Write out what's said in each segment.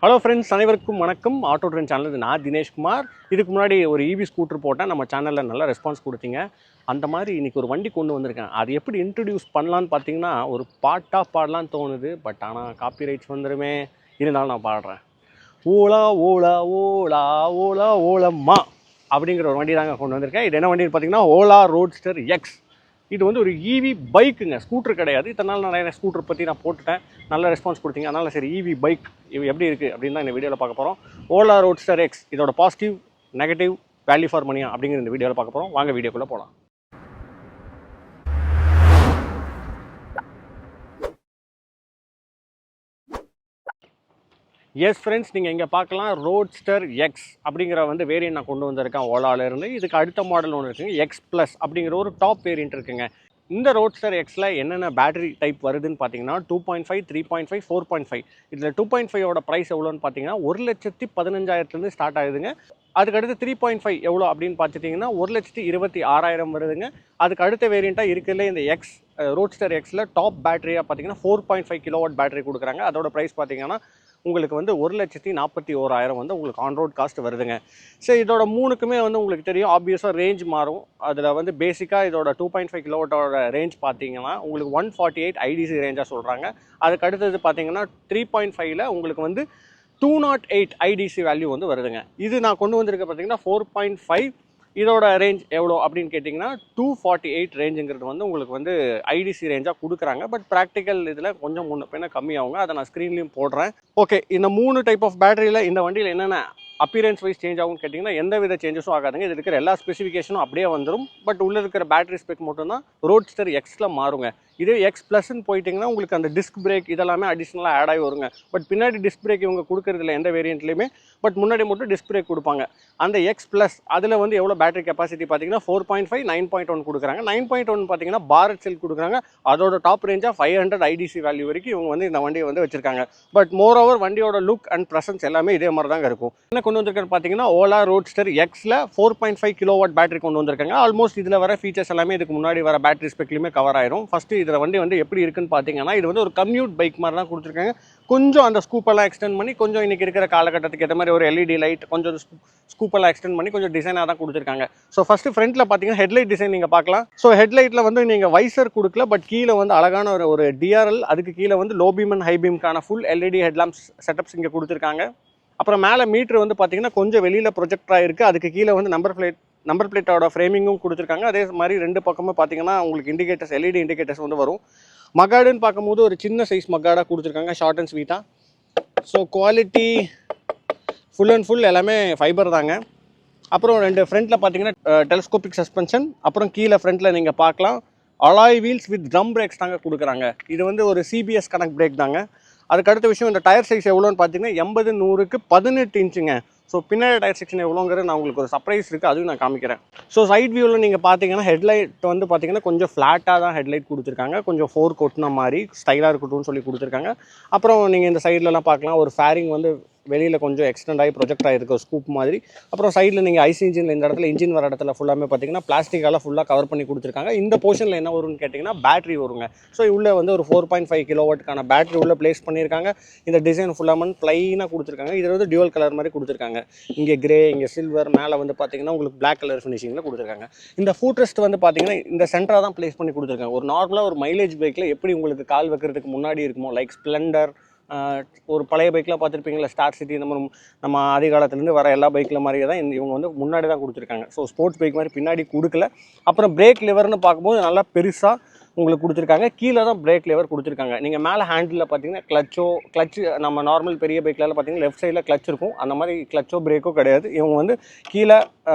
Hello friends, அனைவருக்கும் வணக்கம். Auto trend channel நான் தினேஷ்குமார். இதுக்கு முன்னாடி ஒரு இவி ஸ்கூட்டர் போட்டேன். நம்ம சேனலில் நல்ல ரெஸ்பான்ஸ் கொடுத்தீங்க. அந்த மாதிரி இன்றைக்கி ஒரு வண்டி கொண்டு வந்திருக்கேன். அது எப்படி இன்ட்ரடியூஸ் பண்ணலான்னு பார்த்தீங்கன்னா, ஒரு பாட்டாக பாடலான்னு தோணுது. பட் ஆனால் காப்பிரைட்ஸ் வந்துடுமே. இருந்தாலும் நான் பாடுறேன். ஓலா ஓலா ஓலா ஓலா ஓலம்மா அப்படிங்கிற ஒரு வண்டி தாங்க கொண்டு வந்திருக்கேன். இது என்ன வண்டின்னு பார்த்தீங்கன்னா, ஓலா ரோட்ஸ்டர் எக்ஸ். இது வந்து ஒரு இவி பைக்குங்க, ஸ்கூட்டர் கிடையாது. இத்தனை நாள் நிறைய ஸ்கூட்டர் பற்றி நான் போட்டுட்டேன், நல்ல ரெஸ்பான்ஸ் கொடுத்தீங்க. அதனால் சரி இவி பைக் இது எப்படி இருக்குது அப்படின்னு தான் இந்த வீடியோவில் பார்க்க போகிறோம். ஓலா ரோட்ஸ்டர் எக்ஸ், இதோட பாசிட்டிவ், நெகட்டிவ், வேல்யூ ஃபார் மணியா அப்படிங்கிற இந்த வீடியோவில் பார்க்க போகிறோம். வாங்க வீடியோக்குள்ளே போகலாம். எஸ் ஃப்ரெண்ட்ஸ், நீங்கள் இங்கே பார்க்கலாம் ரோட்ஸ்டர் எக்ஸ் அப்படிங்கிற வந்து வேரியன்ட் நான் கொண்டு வந்திருக்கேன் ஓலாவிலேருந்து. இதுக்கு அடுத்த மாடல் ஒன்று இருக்குங்க, எக்ஸ் ப்ளஸ் அப்படிங்கிற ஒரு டாப் வேரியன்ட் இருக்குங்க. இந்த ரோட்ஸ்டர் எக்ஸில் என்னென்ன பேட்டரி டைப் வருதுன்னு பார்த்தீங்கன்னா 2.5, 3.5, 4.5. இதில் 2.5ஓட ப்ரைஸ் எவ்வளோன்னு பார்த்தீங்கன்னா 1,15,000 ஸ்டார்ட் ஆகுதுங்க. அதுக்கடுத்து 3.5 எவ்வளோ அப்படின்னு பார்த்துட்டிங்கன்னா 1,26,000 வருதுங்க. அதுக்கு அடுத்த வேரியண்ட்டாக இருக்கிறதுல இந்த எக்ஸ் ரோட்ஸ்டர் எக்ஸில் டாப் பேட்டரியாக பார்த்தீங்கன்னா 4.5 கிலோவாட் பேட்டரி கொடுக்குறாங்க. அதோட ப்ரைஸ் பார்த்தீங்கன்னா உங்களுக்கு வந்து 1,41,000 வந்து உங்களுக்கு ஆன்ரோட் காஸ்ட் வருதுங்க. சரி, இதோட மூணுக்குமே வந்து உங்களுக்கு தெரியும், ஆப்வியஸாக ரேஞ்ச் மாறும். அதில் வந்து பேசிக்காக இதோட 2.5 கிலோவாட்டோட ரேஞ்ச் பார்த்தீங்கன்னா உங்களுக்கு 148 ஐடிசி ரேஞ்சாக சொல்கிறாங்க. அதுக்கு அடுத்தது பார்த்தீங்கன்னா 3.5ல் உங்களுக்கு வந்து 208 ஐடிசி வேல்யூ வந்து வருதுங்க. இது நான் கொண்டு வந்திருக்க பார்த்தீங்கன்னா 4.5. இதோட ரேஞ்ச் எவ்வளோ அப்படின்னு கேட்டிங்கன்னா 248 ரேஞ்சுங்கிறது வந்து உங்களுக்கு வந்து ஐடிசி ரேஞ்சாக கொடுக்குறாங்க. பட் ப்ராக்டிக்கல் இதில் கொஞ்சம் முன்ன பின்ன கம்மியாகுங்க. அதை நான் ஸ்க்ரீன்லேயும் போடுறேன். ஓகே, இந்த 3 டைப் ஆஃப் பேட்டரியில் இந்த வண்டியில் என்னென்ன அப்பியரன்ஸ் வைஸ் சேஞ்ச் ஆகும்னு கேட்டிங்கன்னா எந்த வித சேஞ்சஸும் ஆகாதுங்க. இது இருக்கிற எல்லா ஸ்பெசிஃபிகேஷனும் அப்படியே வந்துடும். பட் உள்ளே இருக்கிற பேட்டரி ஸ்பெக் மட்டும்தான் ரோட்ஸ்டர் எக்ஸில் மாறுங்க. இதே எக்ஸ் ப்ளஸ்ன்னு போயிட்டிங்கன்னா உங்களுக்கு அந்த டிஸ்க் பிரேக் இதெல்லாமே அடிஷ்னலாக ஆட் ஆகி வருங்க. பட் பின்னாடி டிஸ்க் பிரேக் இவங்க கொடுக்குறதில்ல எந்த வேரியண்ட்லையுமே. பட் முன்னாடி மட்டும் டிஸ்க் பிரேக் கொடுப்பாங்க. அந்த எக்ஸ் ப்ளஸ் அதில் வந்து எவ்வளோ பேட்டரி கெப்பாசிட்டி பார்த்தீங்கன்னா 4.5, 9.1 கொடுக்குறாங்க. 9.1 பார்த்தீங்கன்னா பாரத் செல் கொடுக்குறாங்க. அதோட டாப் ரேஞ்சாக 500 ஐடிசி வேல்யூ வரைக்கும் இவங்க வந்து இந்த வண்டியை வந்து வச்சிருக்காங்க. பட் மோர் ஓவர் வண்டியோட லுக் அண்ட் ப்ரெசன்ஸ் எல்லாமே இதே மாதிரி தாங்க இருக்கும். என்ன கொண்டு வந்திருக்காரு பார்த்தீங்கன்னா ஓலா ரோட்ஸ்டர் எக்ஸில் 4.5 கிலோவாட் பேட்டரி கொண்டு வந்திருக்காங்க. ஆல்மோஸ்ட் இதில் வர ஃபீச்சர்ஸ் எல்லாமே இதுக்கு முன்னாடி வர பேட்டரி ஸ்பெக்லையுமே கவர் ஆயிரும். ஃபஸ்ட்டு இதில் வண்டி வந்து எப்படி இருக்குன்னு பார்த்தீங்கன்னா இது வந்து ஒரு கம்யூட் பைக் மாதிரி தான் கொடுத்துருக்காங்க. கொஞ்சம் அந்த ஸ்கூப்பெல்லாம் எக்ஸ்டெண்ட் பண்ணி கொஞ்சம் இன்றைக்கி இருக்கிற காலகட்டத்துக்கு ஏற்ற மாதிரி ஒரு எல்இடி லைட் கொஞ்சம் ஸ்கூப்பெல்லாம் எக்ஸ்டெண்ட் பண்ணி கொஞ்சம் டிசைனாக தான் கொடுத்துருக்காங்க. ஸோ ஃபஸ்ட்டு ஃப்ரண்ட்டில் பார்த்தீங்கன்னா ஹெட்லைட் டிசைன் நீங்கள் பார்க்கலாம். ஸோ ஹெட்லைட்டில் வந்து நீங்கள் வைசர் கொடுக்கல, பட் கீழே வந்து அழகான ஒரு டிஆர்எல், அதுக்கு கீழே வந்து லோ பீம் அண்ட் ஹை பீம்கான ஃபுல் எல்இடி ஹெட்லாம்ப்ஸ் செட்டப்ஸ் இங்கே கொடுத்துருக்காங்க. அப்புறம் மேலே மீட்ரு வந்து பார்த்தீங்கன்னா கொஞ்சம் வெளியில் ப்ரொஜெக்டராக இருக்குது. அதுக்கு கீழே வந்து நம்பர் பிளேட்டோட ஃப்ரேமிங்கும் கொடுத்துருக்காங்க. அதே மாதிரி ரெண்டு பக்கமும் பார்த்தீங்கன்னா உங்களுக்கு இண்டிகேட்டர்ஸ், எல்இடி இண்டிகேட்டர்ஸ் வந்து வரும். மகாடுன்னு பார்க்கும்போது ஒரு சின்ன சைஸ் மகாடாக கொடுத்துருக்காங்க, ஷார்ட் அண்ட் ஸ்வீட்டாக. So quality full and full எல்லாமே ஃபைபர் தாங்க. அப்புறம் ரெண்டு ஃப்ரண்ட்டில் பார்த்தீங்கன்னா டெலஸ்கோபிக் சஸ்பென்ஷன். அப்புறம் கீழே ஃப்ரண்ட்டில் நீங்கள் பார்க்கலாம் alloy wheels with drum breaks தாங்க கொடுக்குறாங்க. இது வந்து ஒரு சிபிஎஸ் கனெக்ட் பிரேக் தாங்க. அதுக்கு அடுத்த விஷயம், இந்த டயர் சைஸ் எவ்வளோன்னு பார்த்தீங்கன்னா 80/100க்கு 18 இன்ச்சுங்க. ஸோ பின்னாடி டயர் செக்ஷன் எவ்வளோங்கிறது நான் உங்களுக்கு ஒரு சர்ப்ரைஸ் இருக்குது, அதுவும் நான் காமிக்கிறேன். ஸோ சைட் வியூவில் நீங்கள் பார்த்தீங்கன்னா ஹெட்லைட் வந்து பார்த்தீங்கன்னா கொஞ்சம் ஃப்ளாட்டாக தான் ஹெட்லைட் கொடுத்துருக்காங்க. கொஞ்சம் 4 கொட்டின மாதிரி ஸ்டைலாக இருக்கட்டும்னு சொல்லி கொடுத்துருக்காங்க. அப்புறம் நீங்கள் இந்த சைட்லலாம் பார்க்கலாம் ஒரு ஃபேரிங் வந்து வெளியில் கொஞ்சம் எக்ஸ்டெண்ட் ஆகி ப்ரொஜெக்ட் ஆகிருக்கு, ஸ்கூப் மாதிரி. அப்புறம் சைடில் நீங்கள் ஐசி இன்ஜின் இந்த இடத்துல இன்ஜின் வர இடத்துல ஃபுல்லாமே பார்த்தீங்கன்னா பிளாஸ்டிக்கால் ஃபுல்லாக கவர் பண்ணி கொடுத்துருக்காங்க. இந்த போர்ஷனில் என்ன வரும்னு கேட்டிங்கன்னா பேட்டரி வருங்க. ஸோ உள்ளே வந்து ஒரு 4.5 கிலோவாட்டுக்கான பேட்டரி உள்ளே ப்ளேஸ் பண்ணியிருக்காங்க. இந்த டிசைன் ஃபுல்லாக ப்ளைனாக கொடுத்துருக்காங்க. இதில் வந்து டியூவல் கலர் மாதிரி கொடுத்துருக்காங்க. இங்கே கிரே, இங்கே சில்வர், மேலே வந்து பார்த்தீங்கன்னா உங்களுக்கு பிளாக் கலர் ஃபினிஷிங்கில் கொடுத்துருக்காங்க. இந்த ஃபுட் ரெஸ்ட் வந்து பார்த்தீங்கன்னா இந்த சென்டராக தான் ப்ளேஸ் பண்ணி கொடுத்துருக்காங்க. ஒரு நார்மலாக ஒரு மைலேஜ் பைக்கில் எப்படி உங்களுக்கு கால் வைக்கிறதுக்கு முன்னாடி இருக்குமோ, லைக் ஸ்ப்ளெண்டர், ஒரு பழைய பைக்கெலாம் பார்த்துருப்பீங்களா, ஸ்டார் சிட்டி, இந்த மாதிரி நம்ம ஆதி காலத்துலேருந்து வர எல்லா பைக்கில் மாதிரியே தான் இவங்க வந்து முன்னாடி தான் கொடுத்துருக்காங்க. ஸோ ஸ்போர்ட்ஸ் பைக் மாதிரி பின்னாடி கொடுக்கல. அப்புறம் பிரேக் லிவர்னு பார்க்கும்போது நல்லா பெருசாக உங்களுக்கு கொடுத்துருக்காங்க. கீழே தான் பிரேக் லிவர் கொடுத்துருக்காங்க. நீங்கள் மேலே ஹேண்டில் பார்த்தீங்கன்னா கிளச்சு நம்ம நார்மல் பெரிய பைக்கில் பார்த்தீங்கன்னா லெஃப்ட் சைடில் கிளச் இருக்கும். அந்த மாதிரி கிளச்சோ பிரேக்கோ கிடையாது. இவங்க வந்து கீழே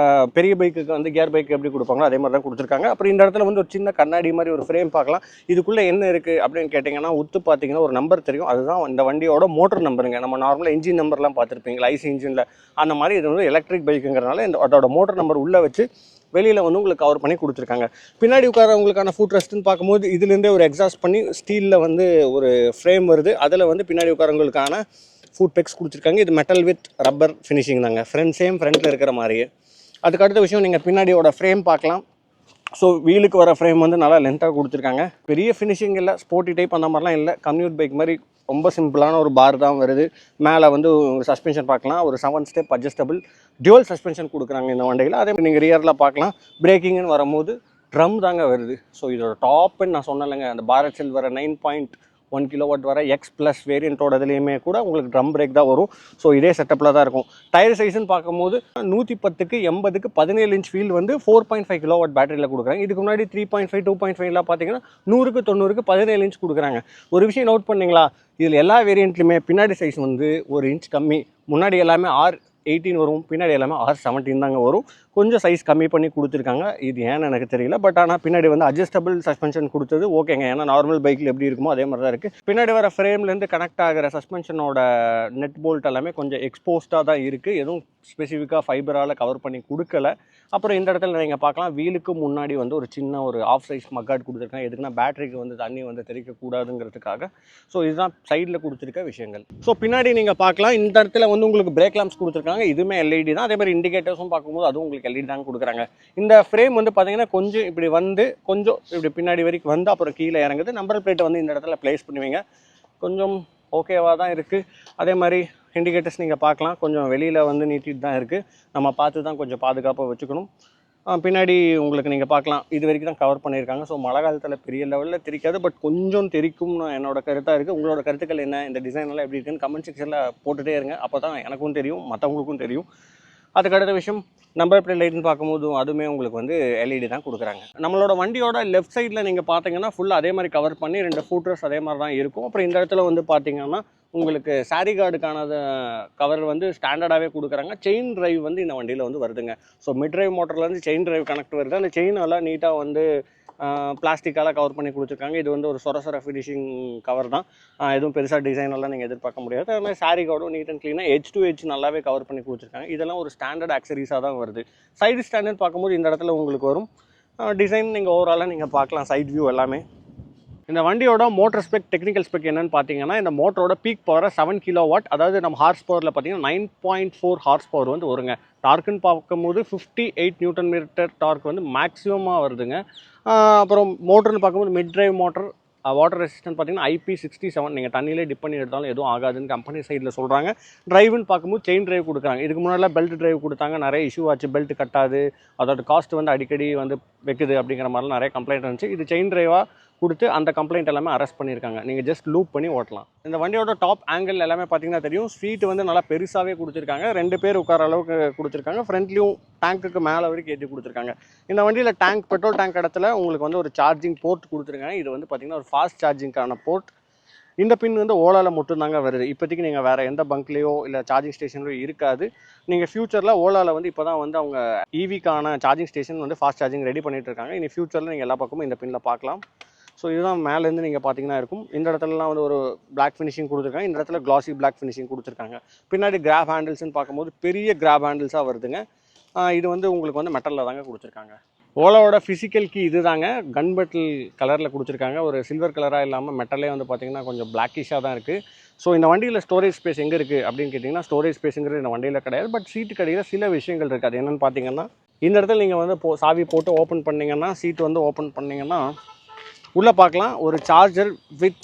பெரிய பைக்குக்கு வந்து கியர் பைக் எப்படி கொடுப்பாங்களோ அதே மாதிரி தான் கொடுத்துருக்காங்க. அப்புறம் இந்த இடத்துல வந்து ஒரு சின்ன கண்ணாடி மாதிரி ஒரு ஃப்ரேம் பார்க்கலாம். இதுக்குள்ளே என்ன இருக்குது அப்படின்னு கேட்டிங்கன்னா உத்து பார்த்தீங்கன்னா ஒரு நம்பர் தெரியும். அதுதான் இந்த வண்டியோட மோட்டர் நம்பருங்க. நம்ம நார்மலாக இன்ஜின் நம்பர்லாம் பார்த்துருப்பீங்களா ஐசி இன்ஜினில், அந்த மாதிரி இது வந்து எலக்ட்ரிக் பைக்குங்கிறனால அதோட மோட்டர் நம்பர் உள்ளே வச்சு வெளியில் வந்து உங்களுக்கு கவர் பண்ணி கொடுத்துருக்காங்க. பின்னாடி உட்காரவங்களுக்கான ஃபுட் ரெஸ்ட்டுன்னு பார்க்கும்போது இதுலேருந்தே ஒரு எக்ஸாஸ்ட் பண்ணி ஸ்டீலில் வந்து ஒரு ஃப்ரேம் வருது. அதில் வந்து பின்னாடி உட்காரவங்களுக்கான ஃபுட் பெக்ஸ் கொடுத்துருக்காங்க. இது மெட்டல் வித் ரப்பர் ஃபினிஷிங் தாங்க. ஃப்ரண்ட்டில் இருக்கிற மாதிரியே. அதுக்கு அடுத்த விஷயம், நீங்கள் பின்னாடியோட ஃப்ரேம் பார்க்கலாம். ஸோ வீலுக்கு வர ஃப்ரேம் வந்து நல்லா லென்த்தாக கொடுத்துருக்காங்க. பெரிய ஃபினிஷிங் இல்லை, ஸ்போர்ட்டி டைப் அந்த மாதிரிலாம் இல்லை. கம்யூட் பைக் மாதிரி ரொம்ப சிம்பிளான ஒரு பார் தான் வருது. மேலே வந்து சஸ்பென்ஷன் பார்க்கலாம், ஒரு 7 ஸ்டெப் அட்ஜஸ்டபிள் டியூவல் சஸ்பென்ஷன் கொடுக்குறாங்க இந்த வண்டியில். அதே மாதிரி நீங்கள் ரியரில் பார்க்கலாம், பிரேக்கிங்னு வரும்போது ட்ரம் தாங்க வருது. ஸோ இதோட டாப்புன்னு நான் சொன்னலைங்க, அந்த பாரத் செல் வர 9.1 கிலோவாட் வர எக்ஸ் ப்ளஸ் வேரியண்ட்டோட இதுலேயுமே கூட உங்களுக்கு ட்ரம் பிரேக் தான் வரும். ஸோ இதே செட்டப்பில் தான் இருக்கும். டயர் சைஸ்ன்னு பார்க்கும்போது 110க்கு 80க்கு 17 இன்ச் வீல் வந்து 4.5 கிலோவாட் பேட்டரியில் கொடுக்குறாங்க. இதுக்கு முன்னாடி 3.5 2.5லாம் பார்த்தீங்கன்னா 100க்கு 90க்கு 17 இன்ச் கொடுக்குறாங்க. ஒரு விஷயம் நோட் பண்ணிங்களா, இதில் எல்லா வேரியண்ட்லையுமே பின்னாடி சைஸ் வந்து 1 இன்ச் கம்மி. முன்னாடி எல்லாமே R18 வரும், பின்னாடி எல்லாமே R17 தாங்க வரும். கொஞ்சம் சைஸ் கம்மி பண்ணி கொடுத்துருக்காங்க. இது ஏன்னு எனக்கு தெரியல. பட் ஆனால் பின்னாடி வந்து அட்ஜஸ்டபிள் சஸ்பென்ஷன் கொடுத்தது ஓகேங்க. ஏன்னா நார்மல் பைக்கில் எப்படி இருக்குமோ அதே மாதிரி தான் இருக்குது. பின்னாடி வர ஃப்ரேம்லேருந்து கனெக்ட் ஆகிற சஸ்பென்ஷனோட நெட் போல்ட் எல்லாமே கொஞ்சம் எக்ஸ்போஸ்டாக தான் இருக்குது. எதுவும் ஸ்பெசிஃபிக்காக ஃபைபரால் கவர் பண்ணி கொடுக்கல. அப்புறம் இந்த இடத்துல நீங்கள் பார்க்கலாம், வீலுக்கு முன்னாடி வந்து ஒரு சின்ன ஒரு ஆஃப் சைஸ் மக்காட் கொடுத்துருக்காங்க. எதுக்குன்னா பேட்டரிக்கு வந்து தண்ணி வந்து தெறிக்கக்கூடாதுங்கிறதுக்காக. ஸோ இதுதான் சைடில் கொடுத்துருக்க விஷயங்கள். ஸோ பின்னாடி நீங்கள் பார்க்கலாம், இந்த இடத்துல வந்து உங்களுக்கு பிரேக் லாம்ப்ஸ் கொடுத்துருக்காங்க. இதுவுமே எல்இடி தான். அதே மாதிரி இண்டிகேட்டர்ஸும் பார்க்கும்போது அதுவும் உங்களுக்கு எல்இடி தான் கொடுக்குறாங்க. இந்த ஃப்ரேம் வந்து பார்த்தீங்கன்னா கொஞ்சம் இப்படி வந்து கொஞ்சம் இப்படி பின்னாடி வரைக்கும் வந்து அப்புறம் கீழே இறங்குது. நம்பர் பிளேட்டை வந்து இந்த இடத்துல ப்ளேஸ் பண்ணுவீங்க. கொஞ்சம் ஓகேவாக தான் இருக்குது. அதே மாதிரி இண்டிகேட்டர்ஸ் நீங்கள் பார்க்கலாம், கொஞ்சம் வெளியில் வந்து நீட்டிட்டு தான் இருக்குது. நம்ம பார்த்து தான் கொஞ்சம் பாதுகாப்பாக வச்சுக்கணும். பின்னாடி உங்களுக்கு நீங்கள் பார்க்கலாம், இது வரைக்கும் தான் கவர் பண்ணியிருக்காங்க. ஸோ மழை காலத்தில் பெரிய லெவலில் தெரிக்காது, பட் கொஞ்சம் தெரிக்கும்னு என்னோட கருத்தாக இருக்குது. உங்களோட கருத்துக்கள் என்ன, இந்த டிசைனெல்லாம் எப்படி இருக்குன்னு கமெண்ட் செக்ஷனில் போட்டுகிட்டே இருங்க. அப்போ தான் எனக்கும் தெரியும், மற்றவங்களுக்கும் தெரியும். அதுக்கு அடுத்த விஷயம், நம்பர் பிளேட் லைட்னு பார்க்கும்போது அதுவுமே உங்களுக்கு வந்து எல்இடி தான் கொடுக்குறாங்க. நம்மளோட வண்டியோட லெஃப்ட் சைடில் நீங்கள் பார்த்தீங்கன்னா ஃபுல்லாக அதே மாதிரி கவர் பண்ணி 2 ஃபூட்டர்ஸ் அதே மாதிரி தான் இருக்கும். அப்புறம் இந்த இடத்துல வந்து பார்த்தீங்கன்னா உங்களுக்கு சாரி கார்டுக்கான கவர் வந்து ஸ்டாண்டர்டாகவே கொடுக்குறாங்க. செயின் டிரைவ் வந்து இந்த வண்டியில் வந்து வருதுங்க. ஸோ மிட் டிரைவ் மோட்டர்லேருந்து செயின் டிரைவ் கனெக்ட் வருது. அந்த செயின் எல்லாம் நீட்டாக வந்து பிளாஸ்டிக்கால் கவர் பண்ணி கொடுத்துருக்காங்க. இது வந்து ஒரு சொர ஃபினிஷிங் கவர் தான். எதுவும் பெருசாக டிசைனெல்லாம் நீங்கள் எதிர்பார்க்க முடியாது. அது மாதிரி சாரி கார்டும் நீட் அண்ட் க்ளீனாக எட்ஜ் டு எட்ஜ் நல்லாவே கவர் பண்ணி கொடுத்துருக்காங்க. இதெல்லாம் ஒரு ஸ்டாண்டர்ட் ஆக்சரிஸாக தான் வருது. சைடு ஸ்டாண்டர்ட் பார்க்கும்போது இந்த இடத்துல உங்களுக்கு வரும். டிசைன் நீங்கள் ஓவராலாக நீங்கள் பார்க்கலாம், சைட் வியூ எல்லாமே. இந்த வண்டியோட மோட்டர் ஸ்பெக், டெக்னிக்கல் ஸ்பெக் என்னன்னு பார்த்தீங்கன்னா, இந்த மோட்டரோட பீக் பவர் 7 கிலோவாட். அதாவது நம்ம ஹார்ஸ் பவரில் பார்த்தீங்கன்னா 9.4 ஹார்ஸ் பவர் வந்து வருங்க. டார்க்குன்னு பார்க்கும்போது 58 நியூட்டன் மீட்டர் டார்க் வந்து மேக்ஸிமமாக வருதுங்க. அப்புறம் மோட்டர்னு பார்க்கும்போது mid drive motor, water resistant பார்த்தீங்கன்னா IP67. நீங்கள் தண்ணியிலே டிப் பண்ணி எடுத்தாலும் எதுவும் ஆகாதுன்னு கம்பெனி சைடில் சொல்கிறாங்க. டிரைவ்னு பார்க்கும்போது செயின் டிரைவ் கொடுக்குறாங்க. இதுக்கு முன்னாடிலாம் பெல்ட் டிரைவ் கொடுத்தாங்க, நிறைய இஷ்யூ ஆச்சு. பெல்ட் கட்டாது, அதோட காஸ்ட் வந்து அடிக்கடி வந்து வைக்குது அப்படிங்கிற மாதிரிலாம் நிறைய கம்ப்ளைண்ட் இருந்துச்சு. இது செயின் டிரைவாக கொடுத்து அந்த கம்ப்ளைண்ட் எல்லாமே அரெஸ்ட் பண்ணியிருக்காங்க. நீங்கள் ஜஸ்ட் லூப் பண்ணி ஓட்டலாம். இந்த வண்டியோட டாப் ஆங்கிள் எல்லாமே பார்த்தீங்கன்னா தெரியும். சீட்டு வந்து நல்லா பெருசாகவே கொடுத்துருக்காங்க. 2 பேர் உட்கார அளவுக்கு கொடுத்துருக்காங்க. ஃப்ரண்ட்லேயும் டேங்க்குக்கு மேலே வரைக்கும் ஏற்றி கொடுத்துருக்காங்க. இந்த வண்டியில் டேங்க், பெட்ரோல் டேங்க் இடத்துல உங்களுக்கு வந்து ஒரு சார்ஜிங் போர்ட் கொடுத்துருக்காங்க. இது வந்து பார்த்தீங்கன்னா ஒரு ஃபாஸ்ட் சார்ஜிங்கான போர்ட். இந்த பின் வந்து ஓலாவில் மட்டும்தாங்க வருது. இப்போதைக்கு நீங்கள் வேறு எந்த பங்க்லேயோ இல்லை சார்ஜிங் ஸ்டேஷன்லையோ இருக்காது. நீங்கள் ஃபியூச்சரில் ஓலாவில் வந்து இப்போ தான் வந்து அவங்க ஈவிக்கான சார்ஜிங் ஸ்டேஷன் வந்து ஃபாஸ்ட் சார்ஜிங் ரெடி பண்ணிட்டு இருக்காங்க. இனி ஃபியூச்சரில் நீங்கள் எல்லா பக்கமும் இந்த பின்னில் பார்க்கலாம். ஸோ இதுதான் மேலேருந்து நீங்கள் பார்த்தீங்கன்னா இருக்கும். இந்த இடத்துலலாம் வந்து ஒரு பிளாக் ஃபினிஷிங் கொடுத்துருக்காங்க. இந்த இடத்துல கிளாசி பிளாக் ஃபினிஷிங் கொடுத்துருக்காங்க. பின்னாடி கிராப் ஹேண்டில்ஸ்னு பார்க்கும்போது பெரிய கிராப் ஹேண்டில்ஸாக வருதுங்க. இது வந்து உங்களுக்கு வந்து மெட்டலில் தாங்க கொடுத்துருக்காங்க. ஓலாவோட ஃபிசிக்கல் கீ இது தாங்க. கன் பட்டில் கலரில் கொடுத்துருக்காங்க. ஒரு சில்வர் கலராக இல்லாமல் மெட்டலே வந்து பார்த்திங்கன்னா கொஞ்சம் பிளாக்கிஷாக தான் இருக்குது. ஸோ இந்த வண்டியில் ஸ்டோரேஜ் ஸ்பேஸ் எங்கே இருக்குது அப்படின்னு கேட்டிங்கன்னா, ஸ்டோரேஜ் ஸ்பேஸுங்கிறது இந்த வண்டியில் கிடையாது. பட் சீட்டு கடையில் சில விஷயங்கள் இருக்குது. அது என்னென்னு பார்த்தீங்கன்னா, இந்த இடத்துல நீங்கள் வந்து சாவி போட்டு ஓப்பன் பண்ணிங்கன்னா, சீட்டு வந்து ஓப்பன் பண்ணிங்கன்னா உள்ளே பார்க்கலாம், ஒரு சார்ஜர் வித்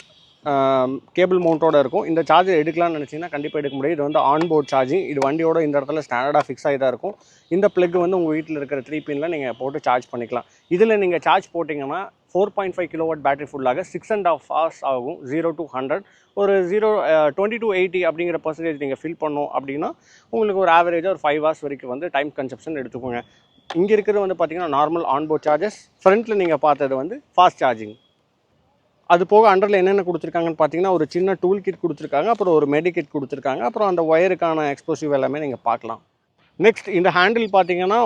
கேபிள் மவுண்டோடு இருக்கும். இந்த சார்ஜர் எடுக்கலாம்னு நினச்சிங்கன்னா கண்டிப்பாக எடுக்க முடியும். இது வந்து ஆன்போர்ட் சார்ஜிங். இது வண்டியோட இந்த இடத்துல ஸ்டாண்டர்டாக ஃபிக்ஸ் ஆகி தான் இருக்கும். இந்த ப்ளக் வந்து உங்கள் வீட்டில் இருக்கிற 3 பின்னில் நீங்கள் போட்டு சார்ஜ் பண்ணிக்கலாம். இதில் நீங்கள் சார்ஜ் போட்டிங்கன்னா 4.5 கிலோவாட் பேட்டரி ஃபுல்லாக 6.5 hours ஆகும். 0 to 100 ஒரு 20 to 80 அப்படிங்கிற பர்சன்டேஜ் நீங்கள் ஃபில் பண்ணோம் அப்படின்னா உங்களுக்கு ஒரு ஆவரேஜாக ஒரு 5 hours வரைக்கும் வந்து டைம் கன்சப்ஷன் எடுத்துக்கோங்க. இங்கே இருக்கிறது வந்து பார்த்தீங்கன்னா நார்மல் ஆன்போர்ட் சார்ஜஸ். ஃப்ரண்ட்டில் நீங்கள் பார்த்தது வந்து ஃபாஸ்ட் சார்ஜிங். அது போக அண்டரில் என்னென்ன கொடுத்துருக்காங்கன்னு பார்த்தீங்கன்னா, ஒரு சின்ன டூல் கிட் கொடுத்துருக்காங்க, அப்புறம் ஒரு மெடிக்கிட் கொடுத்துருக்காங்க, அப்புறம் அந்த ஒயருக்கான எக்ஸ்ப்ளோசிவ் எல்லாமே நீங்கள் பார்க்கலாம். நெக்ஸ்ட் இந்த ஹேண்டில் பார்த்தீங்கன்னா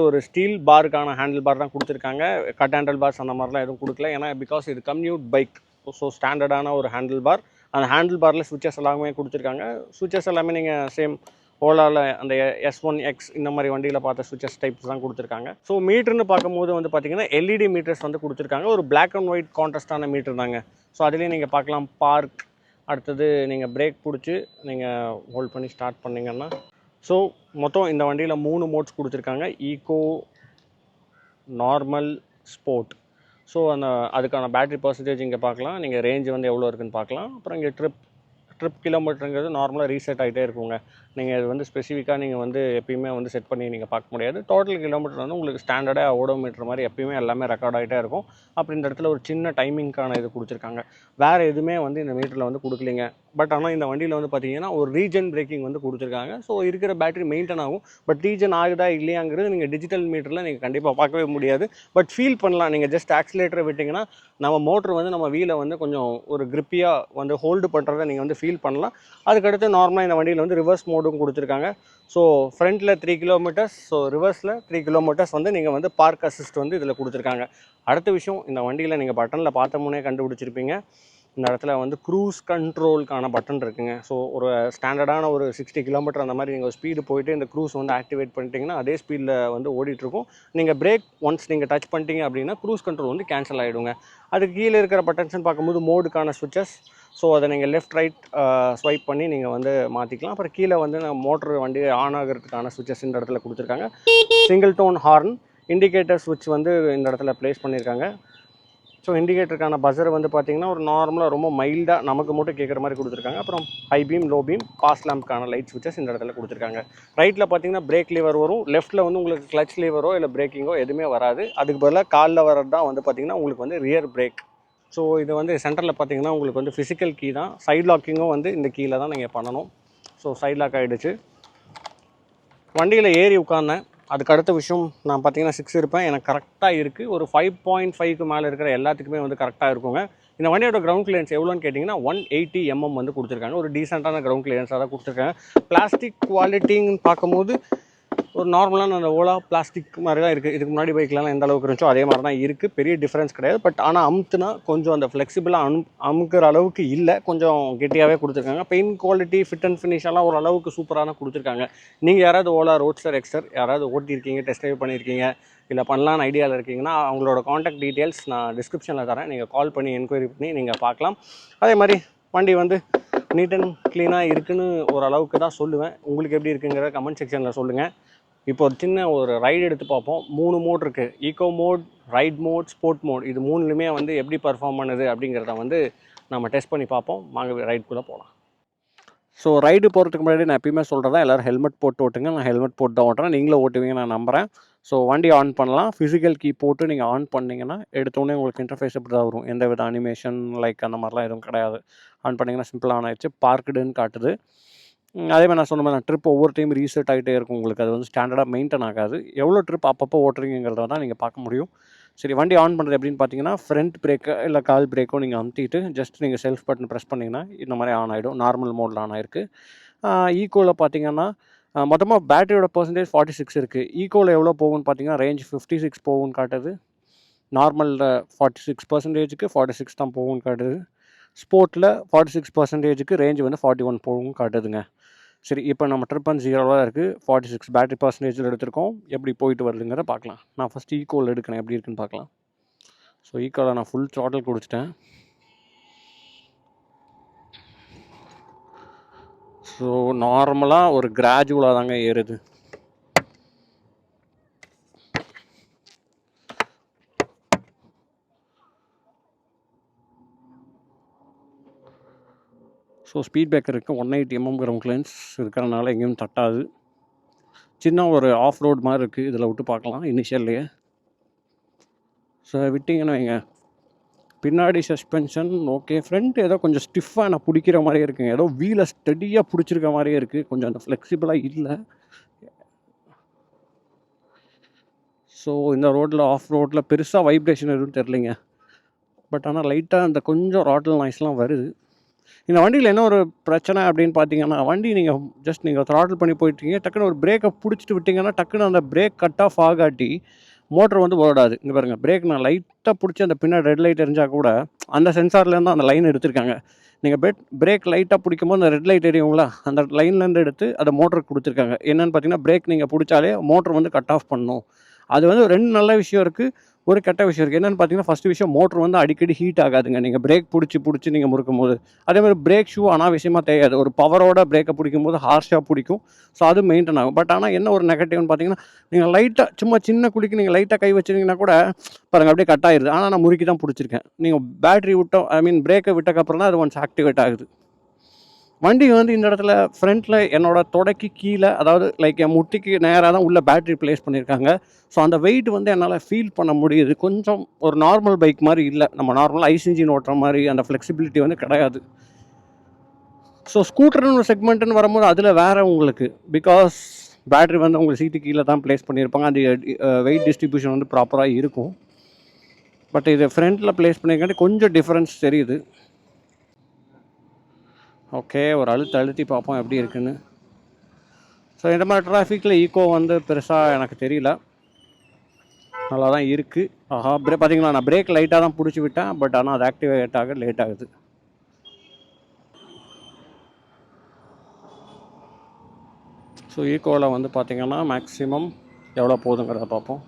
ஒரு ஸ்டீல் பாருக்கான ஹேண்டில் பார் தான் கொடுத்துருக்காங்க. கட் ஹேண்டில் பார்ஸ் அந்த மாதிரிலாம் எதுவும் கொடுக்கல. ஏன்னா பிகாஸ் இது கம்யூட் பைக். ஸோ ஸ்டாண்டர்டான ஒரு ஹேண்டில் பார். அந்த ஹேண்டில் பாரில் ஸ்விட்சஸ் எல்லாமே கொடுத்துருக்காங்க. ஸ்விட்சஸ் எல்லாமே நீங்கள் சேம் ஓலாவில் அந்த S1X இந்த மாதிரி வண்டியில் பார்த்த ஸ்விட்சஸ் டைப்ஸ் தான் கொடுத்துருக்காங்க. ஸோ மீட்டர்னு பார்க்கும்போது வந்து பார்த்தீங்கன்னா எல்இடி மீட்டர்ஸ் வந்து கொடுத்துருக்காங்க. ஒரு பிளாக் அண்ட் ஒயிட் கான்ட்ராஸ்டான மீட்டர் தாங்க. ஸோ அதுலேயும் நீங்கள் பார்க்கலாம் பார்க், அடுத்தது நீங்கள் பிரேக் பிடிச்சி நீங்கள் ஹோல்ட் பண்ணி ஸ்டார்ட் பண்ணிங்கன்னா. ஸோ மொத்தம் இந்த வண்டியில் 3 மோட்ஸ் கொடுத்துருக்காங்க. Eco, normal, sport. ஸோ அதுக்கான பேட்டரி பர்சன்டேஜ் இங்கே பார்க்கலாம். நீங்கள் ரேஞ்ச் வந்து எவ்வளோ இருக்குன்னு பார்க்கலாம். அப்புறம் இங்கே ட்ரிப் கிலோமீட்டருங்கிறது நார்மலாக ரீசெட் ஆகிட்டே இருக்குங்க. நீங்கள் இது வந்து ஸ்பெசிஃபிக்காக நீங்கள் வந்து எப்பயுமே வந்து செட் பண்ணி நீங்கள் பார்க்க முடியாது. டோட்டல் கிலோமீட்டர் வந்து உங்களுக்கு ஸ்டாண்டர்டாக ஓடோமீட்டர் மாதிரி எப்பயுமே எல்லாமே ரெக்கார்ட் ஆகிட்டே இருக்கும். அப்படி இந்த இடத்துல ஒரு சின்ன டைமிங்க்கான இது கொடுத்துருக்காங்க. வேறு எதுவுமே வந்து இந்த மீட்டரில் வந்து கொடுக்கலிங்க. பட் ஆனால் இந்த வண்டியில் வந்து பார்த்தீங்கன்னா ஒரு ரீஜன் பிரேக்கிங் வந்து கொடுத்துருக்காங்க. ஸோ இருக்கிற பேட்டரி மெயின்டைன் ஆகும். பட் ரீஜன் ஆகுதா இல்லையாங்கிறது நீங்கள் டிஜிட்டல் மீட்டரில் நீங்கள் கண்டிப்பாக பார்க்கவே முடியாது. பட் ஃபீல் பண்ணலாம். நீங்கள் ஜஸ்ட் ஆக்சிலேட்டரை விட்டிங்கன்னா நம்ம மோட்ரு வந்து நம்ம வீலை வந்து கொஞ்சம் ஒரு கிரிப்பியாக வந்து ஹோல்டு பண்ணுறதை நீங்கள் வந்து ஃபீல் பண்ணலாம். அதுக்கடுத்து நார்மலாக இந்த வண்டியில் வந்து ரிவர்ஸ் மோடும் கொடுத்துருக்காங்க. ஸோ ஃப்ரண்ட்டில் 3 கிலோமீட்டர்ஸ், ஸோ ரிவர்ஸில் 3 கிலோமீட்டர்ஸ் வந்து நீங்கள் வந்து பார்க் அசிஸ்ட் வந்து இதில் கொடுத்துருக்காங்க. அடுத்த விஷயம், இந்த வண்டியில் நீங்கள் பட்டனில் பார்த்த முன்னே கண்டுபிடிச்சிருப்பீங்க, இந்த இடத்துல வந்து க்ரூஸ் கண்ட்ரோலுக்கான பட்டன் இருக்குங்க. ஸோ ஒரு ஸ்டாண்டர்டான ஒரு 60 கிலோமீட்டர் அந்த மாதிரி நீங்கள் ஸ்பீடு போயிட்டு இந்த க்ரூஸ் வந்து ஆக்டிவேட் பண்ணிட்டீங்கன்னா அதே ஸ்பீடில் வந்து ஓடிட்டுருக்கும். நீங்கள் பிரேக் ஒன்ஸ் நீங்கள் டச் பண்ணிட்டீங்க அப்படின்னா க்ரூஸ் கண்ட்ரோல் வந்து கேன்சல் ஆகிடுங்க. அதுக்கு கீழே இருக்கிற பட்டன்ஸ்னு பார்க்கும்போது மோடுக்கான ஸ்விட்சஸ். ஸோ அதை நீங்கள் லெஃப்ட் ரைட் ஸ்வைப் பண்ணி நீங்கள் வந்து மாற்றிக்கலாம். அப்புறம் கீழே வந்து மோட்ரு வண்டி ஆன் ஆகிறதுக்கான ஸ்விட்சஸ் இந்த இடத்துல கொடுத்துருக்காங்க. சிங்கிள் டோன் ஹார்ன், இண்டிகேட்டர் ஸ்விட்ச் வந்து இந்த இடத்துல ப்ளேஸ் பண்ணியிருக்காங்க. ஸோ இண்டிகேட்டருக்கான பஸர் வந்து பார்த்திங்கன்னா ஒரு நார்மலாக ரொம்ப மைல்டாக நமக்கு மட்டும் கேட்குற மாதிரி கொடுத்துருக்காங்க. அப்புறம் high beam, low beam, pass லேம்ப்க்கான லைட் ஸ்விட்சஸ் இந்த இடத்துல கொடுத்துருக்காங்க. ரைட்டில் பார்த்திங்கன்னா பிரேக் லீவர் வரும். லெஃப்ட்டில் வந்து உங்களுக்கு கிளச் லீவரோ இல்லை பிரேக்கிங்கோ எதுவுமே வராது. அதுக்கு பதிலாக காலில் வர்றது தான் வந்து பார்த்திங்கன்னா உங்களுக்கு வந்து ரியர் பிரேக். ஸோ இது வந்து சென்டரில் பார்த்திங்கன்னா உங்களுக்கு வந்து ஃபிசிக்கல் கீ தான். சைட் லாக்கிங்கும் வந்து இந்த கீழே தான் நீங்கள் பண்ணணும். ஸோ சைட் லாக் ஆகிடுச்சு. வண்டியில் ஏறி உட்காந்தேன். அதுக்கு அடுத்த விஷயம், நான் பார்த்தீங்கன்னா 6 இருப்பேன், எனக்கு கரெக்டாக இருக்குது. ஒரு 5.5க்கு மேலே இருக்கிற எல்லாத்துக்குமே வந்து கரெக்டாக இருக்குங்க. இந்த வண்டியோட கிரவுண்ட் கிளியரன்ஸ் எவ்வளோன்னு கேட்டிங்கன்னா 180 mm வந்து கொடுத்துருக்காங்க. ஒரு டீசெண்டான கிரவுண்ட் கிளியரன்ஸாக தான் கொடுத்துருக்காங்க. பிளாஸ்டிக் குவாலிட்டின்னு பார்க்கும்போது ஒரு நார்மலான அந்த ஓலா பிளாஸ்டிக் மாதிரி தான் இருக்குது. இதுக்கு முன்னாடி பைக்லாம் எந்த அளவுக்கு இருந்துச்சோ அதே மாதிரி தான் இருக்குது. பெரிய டிஃப்ரென்ஸ் கிடையாது. பட் ஆனால் அமுத்துனா கொஞ்சம் அந்த ஃப்ளெக்சிபிளாக அமுக்கிற அளவுக்கு இல்லை, கொஞ்சம் கெட்டியாகவே கொடுத்துருக்காங்க. Paint quality, fit and finish எல்லாம் ஓரளவுக்கு சூப்பரான கொடுத்துருக்காங்க. நீங்கள் யாராவது ஓலா ரோட்ஸ்டர் எக்ஸ்டர் யாராவது ஓட்டியிருக்கீங்க, டெஸ்ட் ட்ரைவ் பண்ணியிருக்கீங்க, இல்லை பண்ணலான்னு ஐடியாவில் இருக்கீங்கன்னா அவங்களோட காண்டாக்ட் டீட்டெயில்ஸ் நான் டிஸ்கிரிப்ஷனில் தரேன். நீங்கள் கால் பண்ணி என்கொயரி பண்ணி நீங்கள் பார்க்கலாம். அதே மாதிரி வண்டி வந்து நீட் அண்ட் க்ளீனாக இருக்குதுன்னு ஓரளவுக்கு தான் சொல்லுவேன். உங்களுக்கு எப்படி இருக்குங்கிற கமெண்ட் செக்ஷனில் சொல்லுங்கள். இப்போ ஒரு சின்ன ஒரு ரைடு எடுத்து பார்ப்போம். 3 மோட் இருக்குது. Eco mode, ride mode, sport mode. இது 3லுமே வந்து எப்படி பர்ஃபார்ம் பண்ணுது அப்படிங்கிறத வந்து நம்ம டெஸ்ட் பண்ணி பார்ப்போம். வாங்க ரைடுக்குள்ளே போகலாம். ஸோ ரைடு போகிறதுக்கு முன்னாடி நான் எப்பயுமே சொல்கிறதா, எல்லோரும் ஹெல்மெட் போட்டு ஓட்டுங்க. நான் ஹெல்மெட் போட்டு தான் ஓட்டுறேன். நீங்களும் ஓட்டுவீங்க நான் நம்புகிறேன். ஸோ வண்டி ஆன் பண்ணலாம். ஃபிசிக்கல் கீ போட்டு நீங்கள் ஆன் பண்ணிங்கன்னா எடுத்தோடனே உங்களுக்கு இன்டர்ஃபேஸ் இப்படி தான் வரும். எந்த வித அனிமேஷன் லைக் அந்த மாதிரிலாம் எதுவும் கிடையாது. ஆன் பண்ணிங்கன்னா சிம்பிளாக ஆன் ஆயிடுச்சு. பார்க்குடுன்னு காட்டுது. அதே மாதிரி நான் சொன்ன மாதிரி ட்ரிப் ஒவ்வொரு டைம் ரீசெட் ஆகிட்டே இருக்கும். உங்களுக்கு அது வந்து ஸ்டாண்டர்டாக மெயின்டைன் ஆகாது. எவ்வளோ ட்ரிப் அப்பப்போ ஓட்டுறீங்கிறத தான் நீங்கள் பார்க்க முடியும். சரி, வண்டி ஆன் பண்ணுறது எப்படின்னு பார்த்தீங்கன்னா, ஃப்ரண்ட் பிரேக்கோ இல்லை கால் பிரேக்கோ நீங்கள் அமுத்திட்டு ஜஸ்ட் நீங்கள் செல்ஃப் பட்டன் ப்ரெஸ் பண்ணிங்கன்னா இந்த மாதிரி ஆன் ஆகிடும். நார்மல் மோடில் ஆன் ஆகிருக்கு. ஈக்கோவில் பார்த்தீங்கன்னா மொத்தமாக பேட்டரியோட பர்சன்டேஜ் 46 இருக்குது. ஈக்கோவில் எவ்வளோ போகும்னு பார்த்தீங்கன்னா ரேஞ்ச் 56 போகும்னு காட்டுது. நார்மலில் 46%க்கு 46 தான் போகும்னு காட்டுது. ஸ்போர்ட்டில் 46%க்கு ரேஞ்ச் வந்து 41 போகும் காட்டுதுங்க. சரி, இப்போ நம்ம ட்ரிப் அண்ட் 0 இருக்குது. 46 பேட்டரி பர்சன்டேஜில் எடுத்திருக்கோம். எப்படி போயிட்டு வருதுங்கிறத பார்க்கலாம். நான் ஃபஸ்ட்டு ஈக்கோவில் எடுக்கிறேன், எப்படி இருக்குன்னு பார்க்கலாம். ஸோ ஈக்கோவில் நான் ஃபுல் த்ராட்டில் கொடுத்துட்டேன். ஸோ நார்மலாக ஒரு கிராஜுவலாக தாங்க ஏறுது. ஸோ ஸ்பீட் பிரேக்கர் இருக்குது. 180 mm கிரவுண்ட் கிளியரன்ஸ் இருக்கிறனால எங்கேயும் தட்டாது. சின்ன ஒரு ஆஃப் ரோட் மாதிரி இருக்குது. இதில் விட்டு பார்க்கலாம் இனிஷியல்லையே. ஸோ விட்டிங்கன்னு வைங்க, பின்னாடி சஸ்பென்ஷன் ஓகே. ஃப்ரண்ட் ஏதோ கொஞ்சம் ஸ்டிஃபாக நான் பிடிக்கிற மாதிரியே இருக்குங்க. ஏதோ வீலை ஸ்டெடியாக பிடிச்சிருக்க மாதிரியே இருக்குது. கொஞ்சம் அந்த ஃப்ளெக்சிபிளாக இல்லை. ஸோ இந்த ரோட்டில் ஆஃப் ரோட்டில் பெருசாக வைப்ரேஷன் எதுவும் தெரிலிங்க. பட் ஆனால் லைட்டாக அந்த கொஞ்சம் ராட்டில் நாய்ஸ்லாம் வருது. இந்த வண்டியில் என்ன ஒரு பிரச்சனை அப்படின்னு பார்த்தீங்கன்னா, வண்டி நீங்கள் த்ராட்டில் பண்ணி போயிட்டீங்க, டக்குன்னு ஒரு பிரேக்கை பிடிச்சிட்டு விட்டிங்கன்னா டக்குன்னு அந்த பிரேக் கட் ஆஃப் ஆகாட்டி மோட்டர் வந்து ஓடாது. இங்கே பாருங்கள், பிரேக் நான் லைட்டாக பிடிச்சி அந்த பின்னாடி ரெட் லைட் எரிஞ்சால் கூட அந்த சென்சார்லேருந்து அந்த லைன் எடுத்திருக்காங்க. நீங்கள் பிரேக் லைட்டாக பிடிக்கும் போது அந்த ரெட் லைட் எரியுங்களா, அந்த லைன்லேருந்து எடுத்து அதை மோட்டருக்கு கொடுத்துருக்காங்க. என்னென்னு பார்த்தீங்கன்னா, பிரேக் நீங்கள் பிடிச்சாலே மோட்டர் வந்து கட் ஆஃப் பண்ணணும். அது வந்து 2 நல்ல விஷயம் இருக்குது. ஒரு கெட்ட விஷயம் இருக்குது. என்னென்னு பார்த்தீங்கன்னா, ஃபஸ்ட்டு விஷயம் மோட்ரு வந்து அடிக்கடி ஹீட் ஆகாதுங்க. நீங்கள் பிரேக் பிடிச்சி நீங்கள் முறுக்கும்போது. அதேமாதிரி பிரேக் ஷூ அனாவசியமாக தேயாது. ஒரு பவரோட பிரேக்கை பிடிக்கும்போது ஹார்ஷாக பிடிக்கும். ஸோ அது மெயின்டைன் ஆகும். பட் ஆனால் என்ன ஒரு நெகட்டிவ்னு பார்த்தீங்கன்னா, நீங்கள் லைட்டாக சும்மா சின்ன குழிக்கு நீங்கள் லைட்டாக கை வச்சிருந்தீங்கன்னா கூட பாருங்கள் அப்படியே கட் ஆயிடுது. ஆனால் நான் முறுக்கி தான் பிடிச்சிருக்கேன். நீங்கள் பேட்டரி விட்டோம், ஐ மீன் பிரேக்கை விட்டக்கப்புறம் தான் அது கொஞ்சம் ஆக்டிவேட் ஆகுது. வண்டி வந்து இந்த இடத்துல ஃப்ரண்ட்டில் என்னோட தொடைக்கு கீழே, அதாவது லைக் என் முட்டிக்கு நேராக தான் உள்ள பேட்டரி ப்ளேஸ் பண்ணியிருக்காங்க. ஸோ அந்த வெயிட் வந்து என்னால் ஃபீல் பண்ண முடியுது. கொஞ்சம் ஒரு நார்மல் பைக் மாதிரி இல்லை. நம்ம நார்மலாக ஐஸ் இன்ஜின் ஓட்டுற மாதிரி அந்த ஃப்ளெக்சிபிலிட்டி வந்து கிடையாது. ஸோ ஸ்கூட்டர்னு ஒரு செக்மெண்ட்டுன்னு வரும்போது அதில் வேறு உங்களுக்கு, பிகாஸ் பேட்டரி வந்து உங்களுக்கு சீட்டு கீழே தான் ப்ளேஸ் பண்ணியிருப்பாங்க. அந்த வெயிட் டிஸ்ட்ரிபியூஷன் வந்து ப்ராப்பராக இருக்கும். பட் இது ஃப்ரண்ட்டில் ப்ளேஸ் பண்ணியிருக்காட்டி கொஞ்சம் டிஃப்ரென்ஸ் தெரியுது. ஓகே, ஒரு அழுத்தி பார்ப்போம் எப்படி இருக்குன்னு. ஸோ இந்த மாதிரி டிராஃபிக்கில் ஈக்கோ வந்து பெருசாக எனக்கு தெரியல, நல்லா தான் இருக்குது. ஆஹா, பார்த்தீங்களா, நான் பிரேக் லைட்டாக தான் பிடிச்சி விட்டேன். பட் ஆனால் அது ஆக்டிவேட் ஆக லேட் ஆகுது. ஸோ ஈக்கோவில் வந்து பார்த்திங்கன்னா மேக்ஸிமம் எவ்வளோ போகுதுங்கிறத பார்ப்போம்.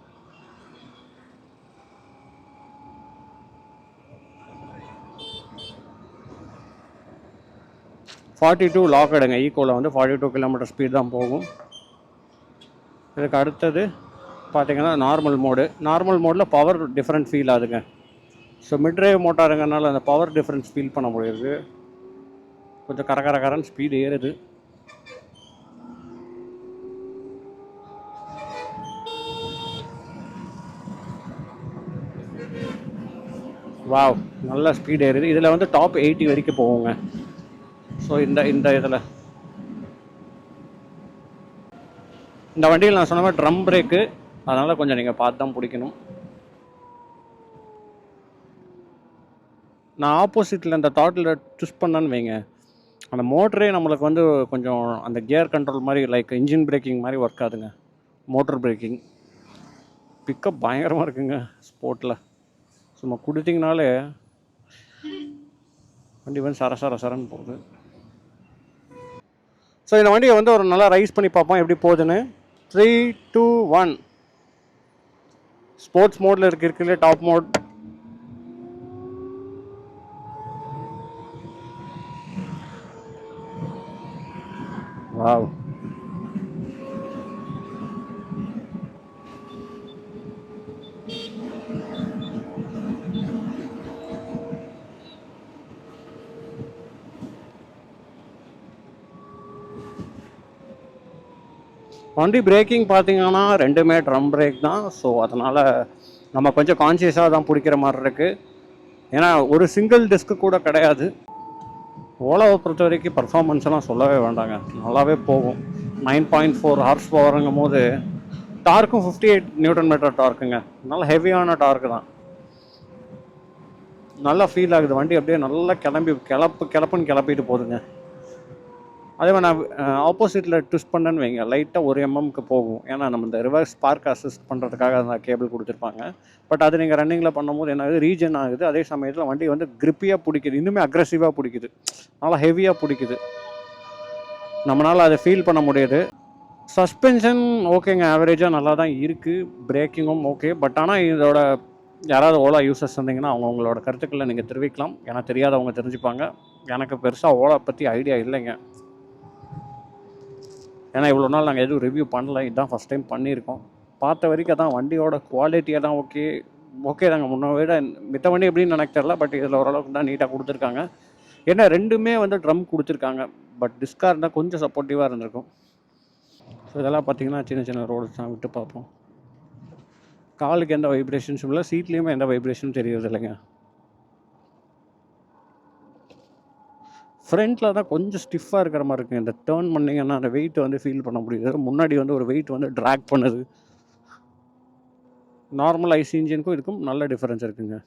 $42 லாக் எடுங்க. ஈக்கோவில் வந்து 42 கிலோமீட்டர் ஸ்பீட் தான் போகும். இதுக்கு அடுத்தது பார்த்திங்கன்னா நார்மல் மோடில் பவர் டிஃப்ரெண்ட் ஃபீல் ஆகுதுங்க. ஸோ மிட்ரேவ் மோட்டாருங்கனால அந்த பவர் டிஃப்ரென்ஸ் ஃபீல் பண்ண முடியுது. கொஞ்சம் கரன்னு ஸ்பீடு ஏறுது. வாவ், நல்ல ஸ்பீடு ஏறுது. இதில் வந்து டாப் 80 வரைக்கும் போகுங்க. ஸோ இந்த இதில் இந்த வண்டியில் நான் சொன்ன மாதிரி ட்ரம் பிரேக்கு, அதனால் கொஞ்சம் நீங்கள் பார்த்து தான் பிடிக்கணும். நான் ஆப்போசிட்டில் இந்த தாட்டில் ட்விஸ்ட் பண்ணான்னு வைங்க, அந்த மோட்டரே நம்மளுக்கு வந்து கொஞ்சம் அந்த கியர் கண்ட்ரோல் மாதிரி லைக் இன்ஜின் பிரேக்கிங் மாதிரி ஒர்க் ஆகுதுங்க. மோட்டர் பிரேக்கிங் பிக்கப் பயங்கரமாக இருக்குங்க ஸ்போர்ட்டில். சும்மா கொடுத்தீங்கனாலே வண்டி வந்து சரன்னு போகுது. ஸோ இந்த வண்டியை வந்து ஒரு நல்லா ரைஸ் பண்ணி பார்ப்போம் எப்படி போகுதுன்னு. 3, 2, 1. ஸ்போர்ட்ஸ் மோடில் இருக்குல்ல, டாப் மோட். வாவ், வண்டி பிரேக்கிங் பார்த்தீங்கன்னா ரெண்டுமே ட்ரம் பிரேக் தான். ஸோ அதனால் நம்ம கொஞ்சம் கான்சியஸாக தான் பிடிக்கிற மாதிரி இருக்குது. ஏன்னா ஒரு சிங்கிள் டிஸ்க்கு கூட கிடையாது. ஓலாவை பொறுத்த வரைக்கும் பர்ஃபார்மன்ஸ்லாம் சொல்லவே வேண்டாங்க, நல்லாவே போகும். 9.4 ஹார்ஸ் பவருங்கும் போது டார்க்கும் 58 நியூட்டன் மீட்டர் டார்க்குங்க. நல்ல ஹெவியான டார்க்கு தான், நல்லா ஃபீல் ஆகுது. வண்டி அப்படியே நல்லா கிளப்புன்னு கிளப்பிட்டு போகுதுங்க. அதே மாதிரி நான் ஆப்போசிட்டில் ட்விஸ்ட் பண்ணேன்னு வைங்க, லைட்டாக 1 mmக்கு போகும். ஏன்னா நம்ம இந்த ரிவர்ஸ் ஸ்பார்க் அசிஸ்ட் பண்ணுறதுக்காக அந்த கேபிள் கொடுத்துருப்பாங்க. பட் அது நீங்கள் ரன்னிங்கில் பண்ணும்போது என்ன ஆகுது, ரீஜன் ஆகுது. அதே சமயத்தில் வண்டி வந்து கிரிப்பியாக பிடிக்குது, இன்னுமே அக்ரெசிவாக பிடிக்குது, நல்லா ஹெவியாக பிடிக்குது. நம்மளால் அதை ஃபீல் பண்ண முடியுது. சஸ்பென்ஷன் ஓகேங்க, ஆவரேஜாக நல்லா தான் இருக்குது. பிரேக்கிங்கும் ஓகே. பட் ஆனால் இதோட யாராவது ஓலா யூசர்ஸ் இருந்தீங்கன்னா அவங்களோட கருத்துக்களை நீங்கள் தெரிவிக்கலாம். ஏன்னா தெரியாதவங்க தெரிஞ்சுப்பாங்க. எனக்கு பெருசாக ஓலா பற்றி ஐடியா இல்லைங்க. ஏன்னா இவ்வளோ நாள் நாங்கள் எதுவும் ரிவ்யூ பண்ணல, இதுதான் ஃபஸ்ட் டைம் பண்ணியிருக்கோம். பார்த்த வரைக்கும் அதான் வண்டியோட குவாலிட்டியாக தான் ஓகே தாங்க. முன்ன விட மித்த வண்டி எப்படின்னு எனக்கு தெரியல, பட் இதில் ஓரளவுக்கு தான் நீட்டாக கொடுத்துருக்காங்க. ஏன்னா ரெண்டுமே வந்து ட்ரம் கொடுத்துருக்காங்க. பட் டிஸ்காக இருந்தால் கொஞ்சம் சப்போர்ட்டிவாக இருந்திருக்கும். ஸோ இதெல்லாம் பார்த்தீங்கன்னா சின்ன ரோடு தான், விட்டு பார்ப்போம். காலுக்கு எந்த வைப்ரேஷன்ஸும் இல்லை, சீட்லேயுமே எந்த வைப்ரேஷனும் தெரியறது இல்லைங்க. ஃப்ரண்ட்டில் தான் கொஞ்சம் ஸ்டிஃபாக இருக்கிற மாதிரி இருக்குங்க. இந்த டேர்ன் பண்ணிங்கன்னா அந்த வெயிட் வந்து ஃபீல் பண்ண முடியுது. முன்னாடி வந்து ஒரு வெயிட் வந்து ட்ராக் பண்ணுது. நார்மல் ஐசி இன்ஜினுக்கும் இதுக்கும் நல்ல டிஃப்ரென்ஸ் இருக்குங்க.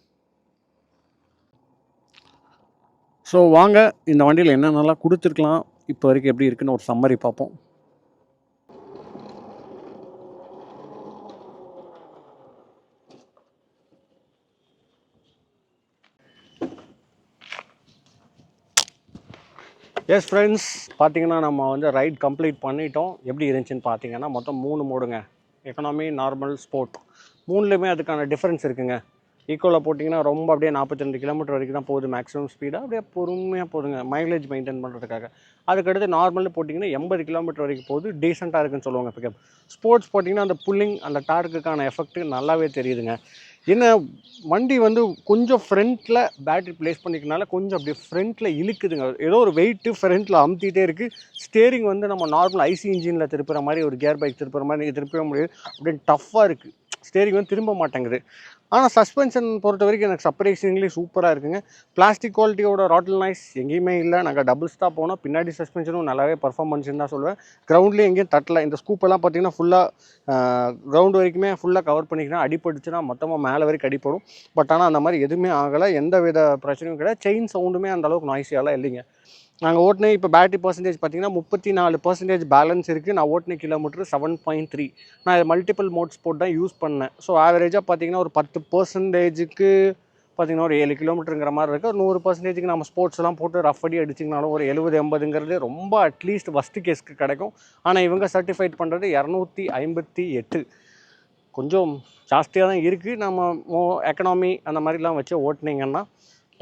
ஸோ வாங்க இந்த வண்டியில் என்னென்னலாம் கொடுத்துருக்கலாம், இப்போ வரைக்கும் எப்படி இருக்குன்னு ஒரு சம்மரி பார்ப்போம். எஸ் ஃப்ரெண்ட்ஸ், பார்த்தீங்கன்னா நம்ம வந்து ரைட் கம்ப்ளீட் பண்ணிட்டோம். எப்படி இருந்துச்சுன்னு பார்த்தீங்கன்னா மொத்தம் 3 மோடுங்க, எக்கனாமி, நார்மல், ஸ்போர்ட். மூணுலேயுமே அதுக்கான டிஃப்ரென்ஸ் இருக்குங்க. ஈக்குவலாக போட்டிங்கன்னா ரொம்ப அப்படியே 42 கிலோமீட்டர் வரைக்கும் தான் போகுது மேக்ஸிமம் ஸ்பீடாக, அப்படியே பொறுமையாக போகுதுங்க மைலேஜ் மெயின்டைன் பண்ணுறதுக்காக. அதுக்கடுத்து நார்மலில் போட்டிங்கன்னா 80 கிலோமீட்டர் வரைக்கும் போகுது, டீசெண்டாக இருக்குன்னு சொல்லுவாங்க பிக்கப். ஸ்போர்ட்ஸ் போட்டிங்கன்னா அந்த புல்லிங் அந்த டார்க்குக்கான எஃபெக்ட்டு நல்லாவே தெரியுதுங்க. என்ன வண்டி வந்து கொஞ்சம் ஃப்ரண்ட்டில் பேட்டரி ப்ளேஸ் பண்ணிக்கனால கொஞ்சம் அப்படியே ஃப்ரண்ட்டில் இழுக்குதுங்க. ஏதோ ஒரு வெயிட்டு ஃப்ரண்ட்டில் அமுத்திட்டே இருக்குது. ஸ்டேரிங் வந்து நம்ம நார்மல் ஐசி இன்ஜினில் திருப்புற மாதிரி, ஒரு கியர் பைக் திருப்புற மாதிரி நீங்கள் திருப்பவே முடியாது. அப்படியே டஃப்பாக இருக்குது. ஸ்டேரிங் வந்து திரும்ப மாட்டேங்குது. ஆனால் சஸ்பென்ஷன் பொறுத்த வரைக்கும் எனக்கு சர்ப்ரைசிங்லி சூப்பராக இருக்குங்க. பிளாஸ்டிக் குவாலிட்டியோட ராட்டில் நாய்ஸ் எங்கேயுமே இல்லை. நாங்கள் டபுள் ஸ்டாப் போனோம், பின்னாடி சஸ்பென்ஷனும் நல்லாவே பர்ஃபார்மன்ஸ்ன்னு தான் சொல்லுவேன். கிரவுண்ட்லேயும் எங்கேயும் தட்டல. இந்த ஸ்கூப்பெல்லாம் பார்த்தீங்கன்னா ஃபுல்லாக கிரவுண்ட் வரைக்குமே ஃபுல்லாக கவர் பண்ணிக்கிறேன். அடிப்பட்டுச்சுன்னா மொத்தமாக மேலே வரைக்கும் அடிப்படும். பட் ஆனால் அந்த மாதிரி எதுவுமே ஆகலை, எந்த வித பிரச்சனையும் கிடையாது. செயின் சவுண்டுமே அந்தளவுக்கு நாய்ஸியாலாம் இல்லைங்க. நாங்கள் ஓட்டின இப்போ பேட்டரி பர்சன்டேஜ் பார்த்தீங்கன்னா 34% பேலன்ஸ் இருக்குது. நான் ஓட்டின கிலோமீட்டர் 7.3. நான் இது மல்டிபிள் மோட் ஸ்போர்ட் தான் யூஸ் பண்ணேன். ஸோ ஆவரேஜாக பார்த்தீங்கன்னா ஒரு 10%க்கு பார்த்தீங்கன்னா ஒரு 7 கிலோமீட்டருங்கிற மாதிரி இருக்குது. ஒரு 100%க்கு நம்ம ஸ்போர்ட்ஸ்லாம் போட்டு ரஃப் அடி அடிச்சிங்கனாலும் ஒரு 70-80ங்கிறது ரொம்ப அட்லீஸ்ட் ஃபஸ்ட்டு கேஸ்க்கு கிடைக்கும். ஆனால் இவங்க சர்டிஃபைட் பண்ணுறது 258. கொஞ்சம் ஜாஸ்தியாக தான் இருக்குது. நம்ம எக்கனாமி அந்த மாதிரிலாம் வச்சு ஓட்டினீங்கன்னா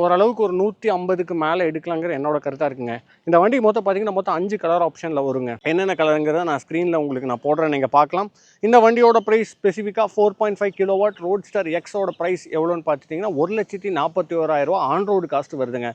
ஓரளவுக்கு ஒரு 150க்கு மேலே எடுக்கலாங்கிற என்னோட கருத்தாக இருக்குங்க. இந்த வண்டி மொத்தம் பார்த்தீங்கன்னா மொத்தம் 5 கலர் ஆப்ஷனில் வருங்க. என்னென்ன கலருங்கிறத நான் ஸ்க்ரீனில் உங்களுக்கு நான் போடுறேன், நீங்கள் பார்க்கலாம். இந்த வண்டியோட ப்ரைஸ் ஸ்பெசிஃபிக்காக 4.5 கிலோவாட் ரோட்ஸ்டர் எக்ஸோட ப்ரைஸ் எவ்வளோன்னு பார்த்துட்டிங்கன்னா 1,41,000 ஆன் ரோடு காஸ்ட் வருதுங்க.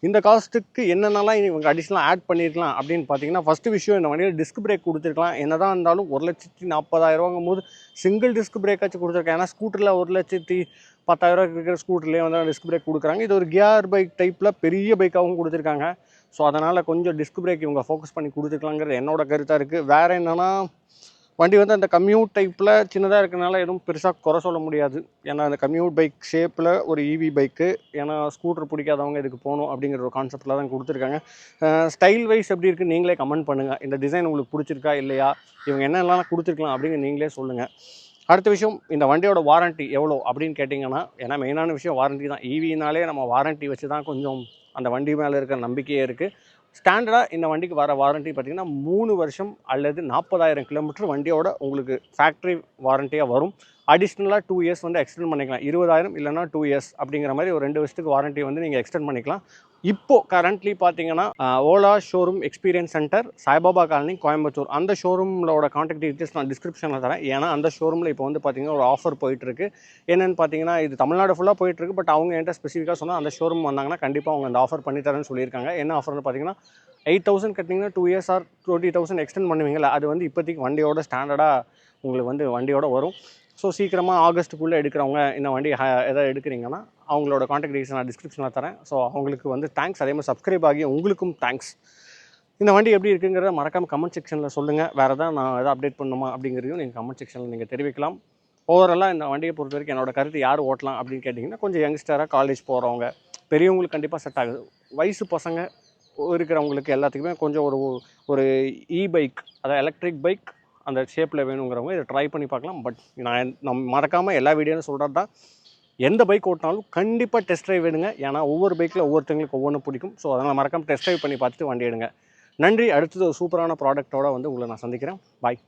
இந்த காஸ்ட்டுக்கு என்னென்னலாம் இவங்க அடிஷ்னலாக ஆட் பண்ணியிருக்கலாம் அப்படின்னு பார்த்தீங்கன்னா, ஃபஸ்ட்டு விஷயம் இந்த வண்டியில் டிஸ்க் பிரேக் கொடுத்துருக்கலாம். என்ன தான் இருந்தாலும் 1,40,000 போது சிங்கிள் டிஸ்க் பிரேக்காச்சும் கொடுத்துருக்காங்க. ஏன்னா ஸ்கூட்டரில் 1,10,000 இருக்கிற ஸ்கூட்டர்லேயே வந்து டிஸ்க் பிரேக் கொடுக்குறாங்க. இது ஒரு கியர் பைக் டைப்பில் பெரிய பைக்காகவும் கொடுத்துருக்காங்க. ஸோ அதனால் கொஞ்சம் டிஸ்க் பிரேக் இவங்க ஃபோக்கஸ் பண்ணி கொடுத்துருக்கலாங்கிறது என்னோட கருத்தாக இருக்குது. வேறு என்னென்னா, வண்டி வந்து அந்த கம்யூட் டைப்பில் சின்னதாக இருக்கிறனால எதுவும் பெருசாக குறை சொல்ல முடியாது. ஏன்னா அந்த கம்யூட் பைக் ஷேப்பில் ஒரு இவி பைக்கு, ஏன்னா ஸ்கூட்டர் பிடிக்காதவங்க இதுக்கு போகணும் அப்படிங்கிற ஒரு கான்செப்டில் தான் கொடுத்துருக்காங்க. ஸ்டைல் வைஸ் எப்படி இருக்குன்னு நீங்களே கமெண்ட் பண்ணுங்கள். இந்த டிசைன் உங்களுக்கு பிடிச்சிருக்கா இல்லையா, இவங்க என்னெல்லாம் கொடுத்துருக்கலாம் அப்படிங்கிற நீங்களே சொல்லுங்கள். அடுத்த விஷயம், இந்த வண்டியோட வாரண்ட்டி எவ்வளோ அப்படின்னு கேட்டிங்கன்னா, ஏன்னா மெயினான விஷயம் வாரண்ட்டி தான். ஈவினாலே நம்ம வாரண்ட்டி வச்சு தான் கொஞ்சம் அந்த வண்டி மேலே இருக்கிற நம்பிக்கையே இருக்குது. ஸ்டாண்டர்டாக இந்த வண்டிக்கு வர வாரண்ட்டி பார்த்திங்கன்னா 3 வருஷம் அல்லது 40,000 கிலோமீட்டர் வண்டியோட உங்களுக்கு ஃபேக்ட்ரி வாரண்ட்டியாக வரும். அடிஷ்னலாக 2 இயர்ஸ் வந்து எக்ஸ்டெண்ட் பண்ணிக்கலாம். 20,000 இல்லைனா 2 இயர்ஸ் அப்படிங்கிற மாதிரி ஒரு 2 வருஷத்துக்கு வாரண்ட்டி வந்து நீங்கள் எக்ஸ்டெண்ட் பண்ணிக்கலாம். இப்போது கரண்ட்லி பார்த்தீங்கன்னா Ola showroom experience center, Saibaba colony, Coimbatore, அந்த ஷோரூமோட கான்டாக்ட் டீட்டெயில்ஸ் நான் டிஸ்கிரிப்ஷனில் தரேன். ஏன்னா அந்த ஷோரூமில் இப்போ வந்து பார்த்திங்கன்னா ஒரு ஆஃபர் போயிட்டுருக்கு. என்னென்னு பார்த்தீங்கன்னா, இது தமிழ்நாடு ஃபுல்லாக போயிட்டுருக்கு. பட் அவங்க என்கிட்ட ஸ்பெசிஃபிக்காக சொன்னால் அந்த ஷோரூம் வந்தாங்கன்னா கண்டிப்பாக அவங்க அந்த ஆஃபர் பண்ணித்தரேன்னு சொல்லியிருக்காங்க. என்ன ஆஃபர்னு பார்த்தீங்கன்னா, 8,000 கட்டிங்கன்னா 2 இயர்ஸ் ஆர் 20,000 எக்ஸ்டெண்ட் பண்ணுவீங்களா, அது வந்து இப்போதைக்கு வண்டியோட ஸ்டாண்டர்டாக உங்களுக்கு வந்து வண்டியோட வரும். ஸோ சீக்கிரமாக ஆகஸ்ட்டுக்குள்ளே எடுக்கிறவங்க இந்த வண்டி எதாவது எடுக்கிறீங்கன்னா அவங்களோட கான்டாக்ட் டீட்டெயில்ஸ் நான் டிஸ்கிரிப்ஷனில் தரேன். ஸோ அவங்களுக்கு வந்து தேங்க்ஸ். அதே மாதிரி சப்ஸ்கிரைப் ஆகி உங்களுக்கும் தேங்க்ஸ். இந்த வண்டி எப்படி இருக்குங்கிறத மறக்காமல் கமெண்ட் செக்ஷனில் சொல்லுங்கள். வேறு எதாவது நான் எதாவது அப்டேட் பண்ணணுமா அப்படிங்கிறதையும் நீங்கள் கமெண்ட் செக்ஷனில் நீங்கள் தெரிவிக்கலாம். ஓவராலாக இந்த வண்டியை பொறுத்த வரைக்கும் என்னோட கருத்து யார் ஓட்டலாம் அப்படின்னு கேட்டிங்கன்னா, கொஞ்சம் யங்ஸ்டராக காலேஜ் போகிறவங்க, பெரியவங்களுக்கு கண்டிப்பாக செட் ஆகுது. வயசு பசங்க இருக்கிறவங்களுக்கு எல்லாத்துக்குமே கொஞ்சம் ஒரு இ பைக், அதாவது எலக்ட்ரிக் பைக் அந்த ஷேப்பில் வேணுங்கிறவங்க இதை ட்ரை பண்ணி பார்க்கலாம். பட் நம்ம மறக்காமல் எல்லா வீடியோன்னு சொல்கிறது தான், எந்த பைக் ஓட்டினாலும் கண்டிப்பாக டெஸ்ட் ட்ரைவ் எடுங்க. ஏன்னா ஒவ்வொரு பைக்கில் ஒவ்வொருத்தங்களுக்கு ஒவ்வொன்று பிடிக்கும். ஸோ அதனால் மறக்காமல் டெஸ்ட் ட்ரைவ் பண்ணி பார்த்துட்டு வண்டி எடுங்க. நன்றி. அடுத்தது ஒரு சூப்பரான ப்ராடக்ட்டோட வந்து உங்களை நான் சந்திக்கிறேன். பாய்.